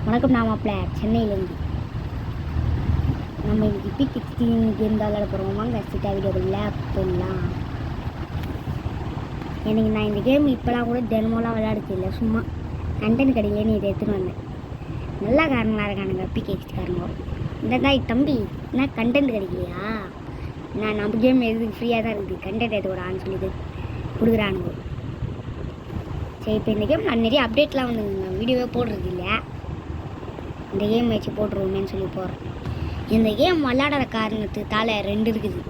வணக்கம் நாமாப்ல சென்னையிலேருந்து. நம்ம இன்னைக்கு பிக் கேம் தான் விளையாட போகிறோம். வாங்க சிட்டா வீடியோக்குள்ளே போடலாம். எனக்கு நான் இந்த கேம் இப்போலாம் கூட தினமெல்லாம் விளையாடுறது இல்லை, சும்மா கண்டென்ட் கிடைக்கலன்னு இதை எடுத்துன்னு வந்தேன். நல்லா காரணங்களாக இருக்கானுங்க பிகேக்காரங்க. இந்த தான் தம்பி என்ன கண்டென்ட் கிடைக்கலையா, நம்ம கேம் எதுக்கு ஃப்ரீயாக தான் இருக்குது, கண்டென்ட் எடுத்துக்கூடான்னு சொல்லி கொடுக்குறானுங்க. சரி, இப்போ இந்த கேம் நான் நிறைய அப்டேட்லாம் வந்து வீடியோவே போடுறது இல்லை, இந்த கேம் வச்சு போட்டுருவோமேன்னு சொல்லி போகிறேன். இந்த கேம் விளையாடுற காரணத்துக்கால ரெண்டு இருக்குது.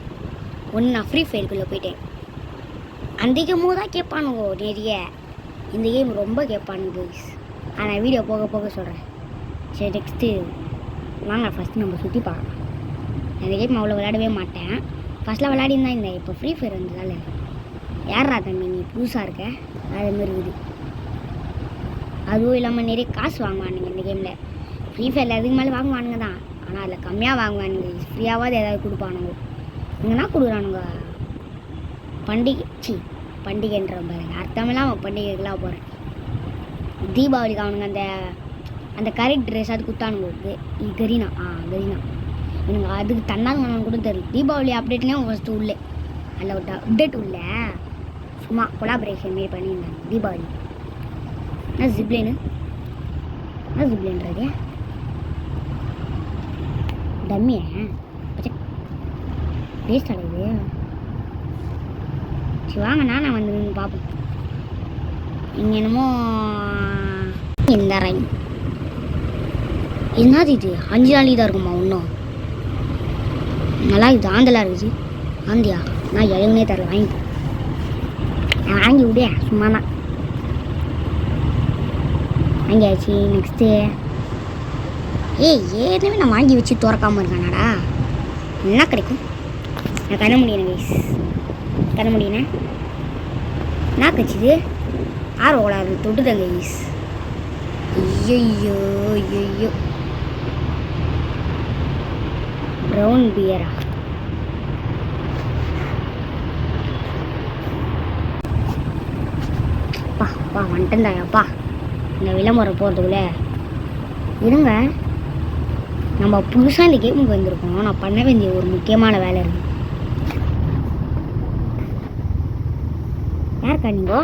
ஒன்று, நான் ஃப்ரீ ஃபயருக்குள்ளே போயிட்டேன். அந்த கேமும் தான் கேட்பானுங்க நிறைய, இந்த கேம் ரொம்ப கேட்பானுங்க. ஆனால் வீடியோ போக போக சொல்கிறேன். சரி, நெக்ஸ்ட்டு வாங்க ஃபஸ்ட்டு நம்ம சுற்றி பார்க்கலாம். இந்த கேம் அவ்வளோ விளையாடவே மாட்டேன், ஃபஸ்ட்டில் விளையாடின்னு இருந்தேன். இப்போ ஃப்ரீ ஃபயர் வந்ததால் யாரா தம்பி நீ புதுசாக இருக்க அதுமாரி இருக்குது. அதுவும் இல்லாமல் நிறைய காசு வாங்குவானுங்க இந்த கேமில். ஃப்ரீ ஃபயரில் அதுக்கு மேலே வாங்குவானுங்க தான், ஆனால் அதில் கம்மியாக வாங்குவானுங்க. ஃப்ரீயாவது ஏதாவது கொடுப்பானுங்க. இங்கன்னா கொடுக்குறானுங்க பண்டிகைன்ற பாருங்க, அர்த்தமெல்லாம் அவன் பண்டிகைக்கெல்லாம் போகிறேன். தீபாவளிக்கு அவனுங்க அந்த கரெக்ட் ட்ரெஸ் அது கொடுத்தானுங்க. கரீனா எனக்கு அதுக்கு தன்னாங்க கூட தெரியும். தீபாவளி அப்டேட்லேயும் ஃபஸ்ட்டு உள்ளே அதில் ஒரு அப்டேட் உள்ள சும்மா கொலாபரேஷன் மாரி பண்ணியிருந்தாங்க தீபாவளி. என்ன ஜிப்லைன்றது டம்மியா வேஸ்ட் ஆகுது. சரி வாங்கண்ணா, நான் வந்து பார்ப்போம். இங்கே என்னமோ இந்த ரைம் என்னது இது 5 நாளைக்கு தான் இருக்குமா? இன்னும் நல்லா இருக்குது. ஆந்தெல்லாம் இருக்குது. ஆந்தியா நான் எழுதுனே தரல, வாங்கி விடியா சும்மா தான் வாங்கியாச்சு. நெக்ஸ்ட்டு ஏற்கனவே நான் வாங்கி வச்சு திறக்காமல் இருக்கானாடா. என்ன கிடைக்கும்? நான் கண்ண முடியணே என்ன கட்சிது ஆர்வம் தொட்டுதங்க ஈஸ். ஐயோ ப்ரௌன் பியரா? அப்பா வந்துட்டேன்டாப்பா. இந்த விளம்பரம் போகிறதுக்குள்ளே இருங்க. நம்ம புதுசாக இந்த கேமுக்கு வந்திருக்கோம். நான் பண்ண வேண்டிய ஒரு முக்கியமான வேலை இருக்குது. யாருக்கா நீங்கோ?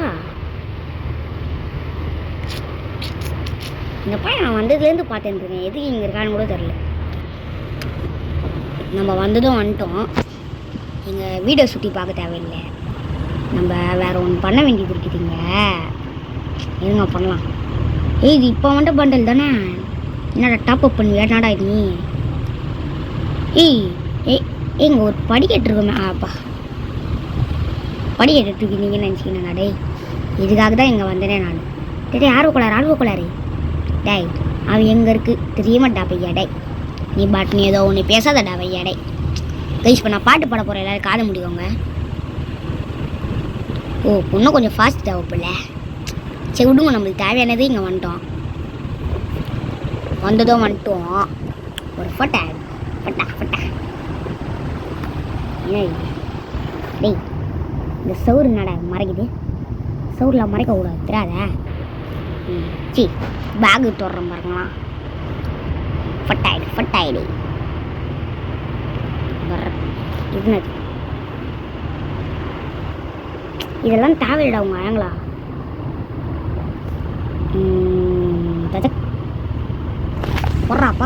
இந்த பையன் நான் வந்ததுலேருந்து பார்த்துட்டு இருக்கேன், எதுக்கு இங்கே இருக்கான்னு கூட தெரில. நம்ம வந்ததும் வந்துட்டோம். எங்கள் வீடியோ சுற்றி பார்க்க தேவையில்லை, நம்ம வேறு ஒன்று பண்ண வேண்டியது இருக்குதுங்க. இருங்க பண்ணலாம். இது இப்போ வந்துட்டு பண்டல் தானே, என்னடா டாப்அப் பண்ணுவியா? என்னடா நீ? இங்கே ஒரு படிக்கட்டு இருக்குமே. அப்பா படிக்கட்டு எடுத்துக்கு நீங்கள் நினச்சிக்கினா டே, இதுக்காக தான் இங்கே வந்தேனே நான். டே ஆர்வக்கோளாறு டேய், அவன் எங்கே இருக்குது தெரியமாட்டா பையா. டே நீ பாட்டு நீ ஏதோ ஒன்று பேசாதடா பையா. டே கைஸ், இப்போ நான் பாட்டு பாட போகிறேன், எல்லோரும் காதை முடிக்கோங்க. இன்னும் கொஞ்சம் ஃபாஸ்ட் தேவைப்பில்ல. சரி விடுங்க, நம்மளுக்கு தேவையானது இங்கே வந்துட்டோம். ஒரு ஃபட்டா டேய், இந்த சவுறு நட மறைக்குது. சவுரில் மறைக்கக்கூடாது தெரியாத. பேகு தொடுறோம் பாருங்களா. ஃபட்டாயிடு இதுனது இதெல்லாம் தேவையில்லை. அவங்க ஆங்களா போடுறா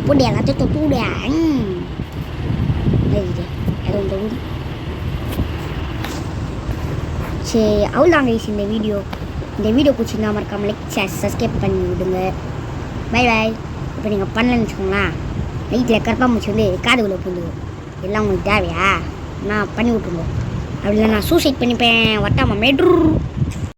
போட்டு எல்லாத்தையும் தொட்டு விடியா. சரி அவ்வளோதாங்க இந்த வீடியோ பிடிச்சிருந்தா மறக்காம லைக் சப்ஸ்கிரைப் பண்ணி விடுங்க. பை. இப்போ நீங்கள் பண்ணலன்னு வச்சுக்கோங்களேன், நைட்டில் கரப்பாம்பூச்சி வந்து காதுக்குள்ளே புந்துங்க. எல்லாம் உங்களுக்கு தேவையா? நான் பண்ணி விட்ருங்க. அப்படி இல்லை நான் சூசைட் பண்ணிப்பேன். வட்டாமா மெட்ரு.